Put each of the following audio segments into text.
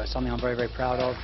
something I'm very, very proud of.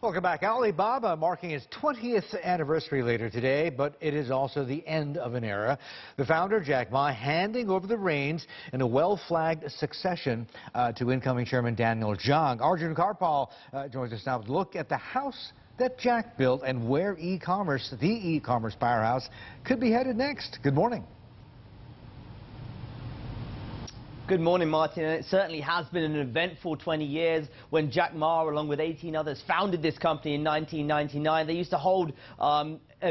Welcome back. Alibaba marking its 20th anniversary later today, but it is also the end of an era. The founder, Jack Ma, handing over the reins in a well-flagged succession to incoming chairman Daniel Zhang. Arjun Karpal joins us now to look at the house that Jack built and where e-commerce, the e-commerce powerhouse, could be headed next. Good morning. Good morning, Martin. And it certainly has been an eventful 20 years when Jack Ma, along with 18 others, founded this company in 1999. They used to hold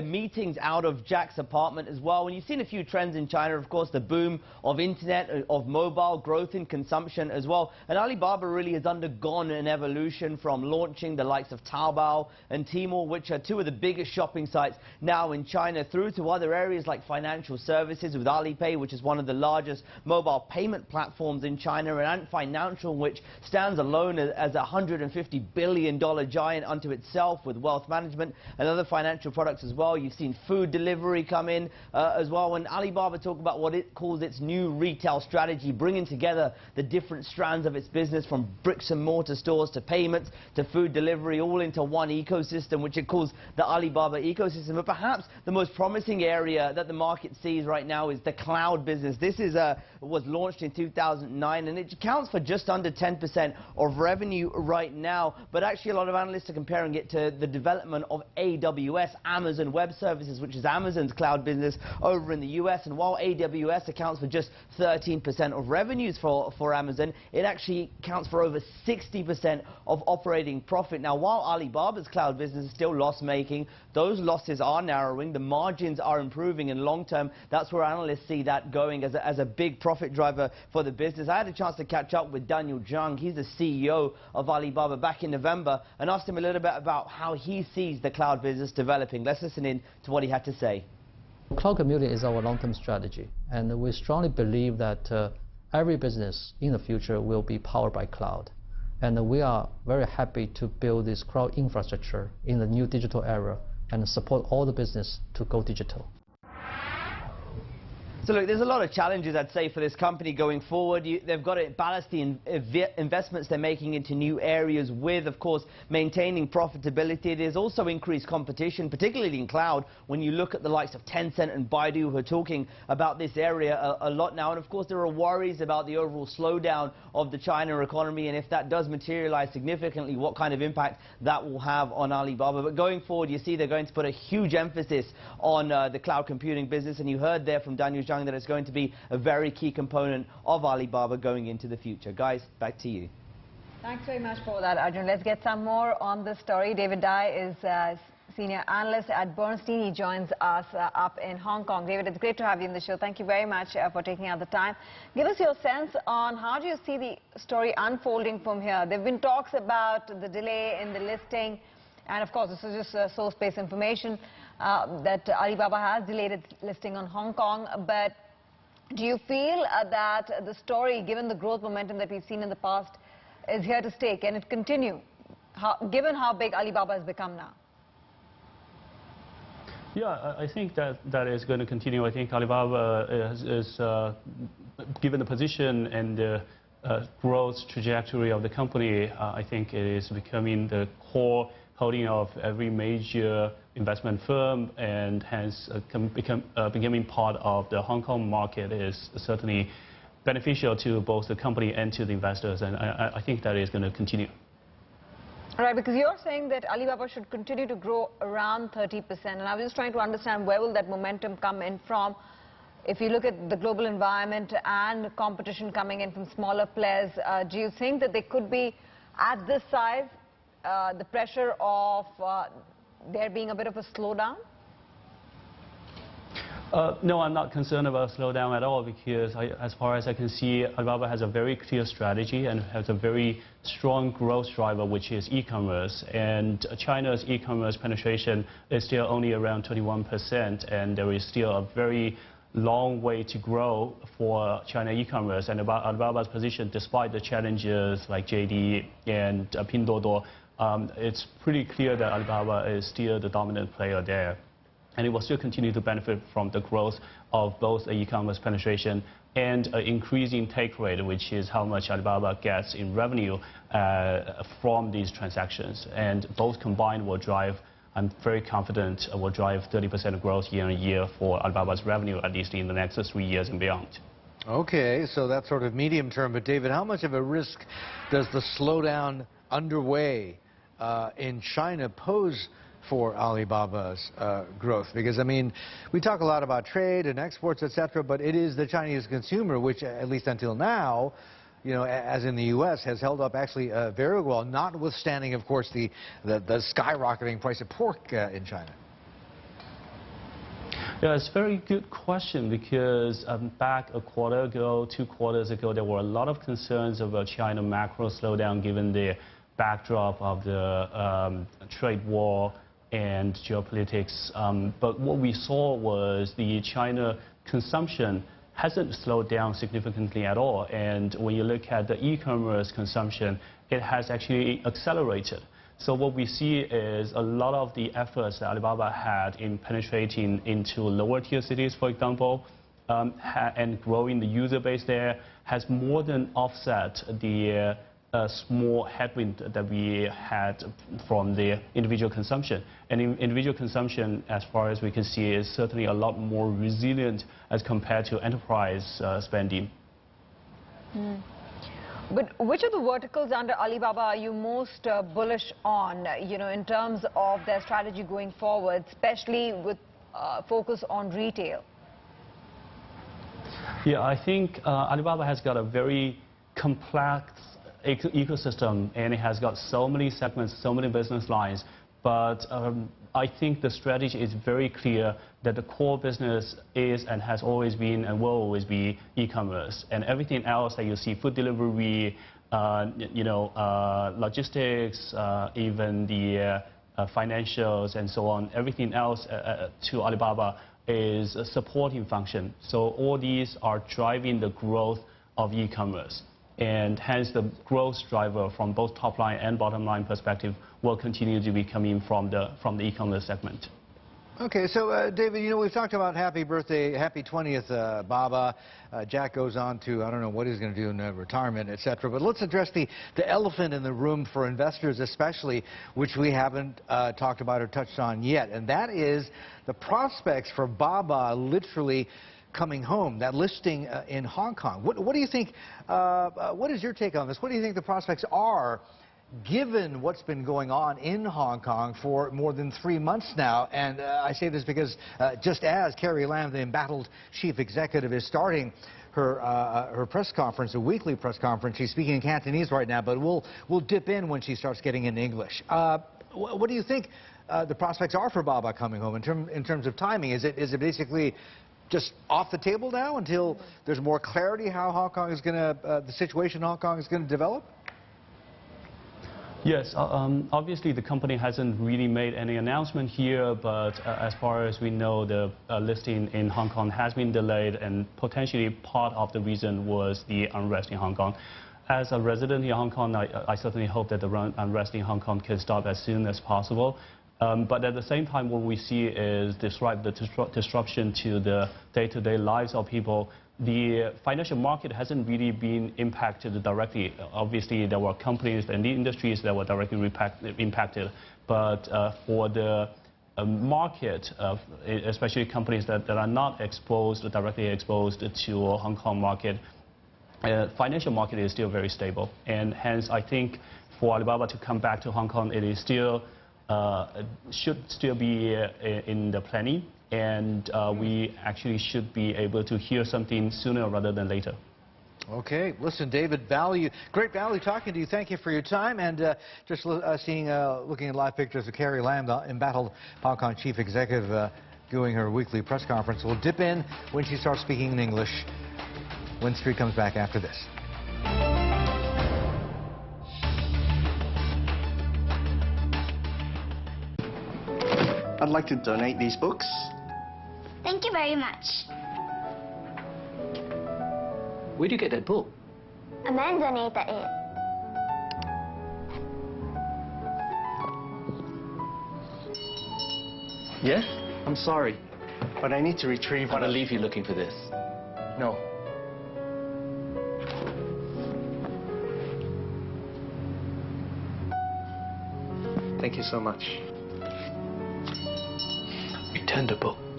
meetings out of Jack's apartment as well. And you've seen a few trends in China, of course, the boom of internet, of mobile, growth in consumption as well. And Alibaba really has undergone an evolution from launching the likes of Taobao and Tmall, which are two of the biggest shopping sites now in China, through to other areas like financial services with Alipay, which is one of the largest mobile payment platforms in China, and Ant Financial, which stands alone as a $150 billion giant unto itself with wealth management and other financial products as well. You've seen food delivery come in as well. When Alibaba talk about what it calls its new retail strategy, bringing together the different strands of its business from bricks and mortar stores to payments to food delivery, all into one ecosystem, which it calls the Alibaba ecosystem. But perhaps the most promising area that the market sees right now is the cloud business. This is was launched in 2009, and it accounts for just under 10% of revenue right now. But actually, a lot of analysts are comparing it to the development of AWS, Amazon Web Services, which is Amazon's cloud business over in the US. And while AWS accounts for just 13% of revenues for Amazon, it actually accounts for over 60% of operating profit. Now, while Alibaba's cloud business is still loss-making, those losses are narrowing, the margins are improving, and long term, that's where analysts see that going as a big profit driver for the business. I had a chance to catch up with Daniel Zhang. He's the CEO of Alibaba back in November, and asked him a little bit about how he sees the cloud business developing. Let's listen in to what he had to say. Cloud computing is our long-term strategy, and we strongly believe that every business in the future will be powered by cloud. And we are very happy to build this cloud infrastructure in the new digital era and support all the business to go digital. So look, there's a lot of challenges, I'd say, for this company going forward. They've got to balance the investments they're making into new areas with, of course, maintaining profitability. There's also increased competition, particularly in cloud, when you look at the likes of Tencent and Baidu, who are talking about this area a lot now. And of course, there are worries about the overall slowdown of the China economy, and if that does materialize significantly, what kind of impact that will have on Alibaba. But going forward, you see they're going to put a huge emphasis on the cloud computing business, and you heard there from Daniel Zhang that it's going to be a very key component of Alibaba going into the future. Guys, back to you. Thanks very much for that, Arjun. Let's get some more on this story. David Dai is senior analyst at Bernstein. He joins us up in Hong Kong. David, it's great to have you in the show. Thank you very much for taking out the time. Give us your sense on how do you see the story unfolding from here. There have been talks about the delay in the listing, and of course this is just source-based information, that Alibaba has delayed its listing on Hong Kong. But do you feel that the story, given the growth momentum that we've seen in the past, is here to stay? Can it continue, given how big Alibaba has become now? Yeah, I think that is going to continue. I think Alibaba is given the position and the growth trajectory of the company, I think it is becoming the core holding of every major investment firm, and hence becoming part of the Hong Kong market is certainly beneficial to both the company and to the investors, and I think that is going to continue. Right, because you're saying that Alibaba should continue to grow around 30%, and I was just trying to understand where will that momentum come in from. If you look at the global environment and competition coming in from smaller players, do you think that they could be, at this size, the pressure of there being a bit of a slowdown? No, I'm not concerned about a slowdown at all, because as far as I can see, Alibaba has a very clear strategy and has a very strong growth driver, which is e-commerce. And China's e-commerce penetration is still only around 21%, and there is still a very long way to grow for China e-commerce. And about Alibaba's position, despite the challenges like JD and Pinduoduo, it's pretty clear that Alibaba is still the dominant player there. and it will still continue to benefit from the growth of both e-commerce penetration and an increasing take rate, which is how much Alibaba gets in revenue from these transactions. And both combined will drive, I'm very confident, will drive 30% growth year on year for Alibaba's revenue, at least in the next 3 years and beyond. Okay, so that's sort of medium term. But David, how much of a risk does the slowdown underway in China pose for Alibaba's growth? Because, I mean, we talk a lot about trade and exports, etc., but it is the Chinese consumer which, at least until now, you know, as in the U.S., has held up actually very well, notwithstanding, of course, the skyrocketing price of pork in China. Yeah, it's a very good question, because back a quarter ago, 2 quarters ago, there were a lot of concerns about China macro slowdown given the backdrop of the trade war and geopolitics. But what we saw was the China consumption hasn't slowed down significantly at all. And when you look at the e-commerce consumption, it has actually accelerated. So what we see is a lot of the efforts that Alibaba had in penetrating into lower tier cities, for example, and growing the user base there has more than offset the small headwind that we had from the individual consumption. And individual consumption, as far as we can see, is certainly a lot more resilient as compared to enterprise spending. But which of the verticals under Alibaba are you most bullish on, you know, in terms of their strategy going forward, especially with focus on retail? Yeah, I think Alibaba has got a very complex ecosystem, and it has got so many segments, so many business lines. But I think the strategy is very clear that the core business is and has always been and will always be e-commerce. And everything else that you see, food delivery, you know, logistics, even the financials and so on, everything else to Alibaba is a supporting function. So all these are driving the growth of e-commerce. And hence the growth driver from both top line and bottom line perspective will continue to be coming from the e-commerce segment. Okay, so David, you know, we've talked about happy birthday, happy 20th, Baba. Jack goes on to, I don't know what he's going to do in retirement, etc. But let's address the elephant in the room for investors especially, which we haven't talked about or touched on yet. And that is the prospects for Baba literally coming home, that listing in Hong Kong. What do you think, what is your take on this? What do you think the prospects are, given what's been going on in Hong Kong for more than 3 months now? And I say this because just as Carrie Lam, the embattled chief executive, is starting her press conference, a weekly press conference, she's speaking in Cantonese right now, but we'll dip in when she starts getting into English. What do you think the prospects are for Baba coming home in terms of timing? Is it basically just off the table now until there's more clarity how Hong Kong is going to, the situation in Hong Kong is going to develop? Yes, obviously the company hasn't really made any announcement here, but as far as we know, the listing in Hong Kong has been delayed, and potentially part of the reason was the unrest in Hong Kong. As a resident in Hong Kong, I certainly hope that the unrest in Hong Kong can stop as soon as possible. But at the same time, what we see is the disruption to the day-to-day lives of people. The financial market hasn't really been impacted directly. Obviously, there were companies and the industries that were directly impacted. But for the market, especially companies that are not directly exposed to Hong Kong market, financial market is still very stable. And hence, I think for Alibaba to come back to Hong Kong, it is still should still be in the planning, and we actually should be able to hear something sooner rather than later. Okay, listen, David, great value talking to you. Thank you for your time, and just looking at live pictures of Carrie Lam, the embattled Hong Kong chief executive, doing her weekly press conference. We'll dip in when she starts speaking in English. Win Street comes back after this. I'd like to donate these books. Thank you very much. Where do you get that book? A man donated it. Yes? I'm sorry, but I need to retrieve I what believe you're looking for this. No. Thank you so much. Return the book.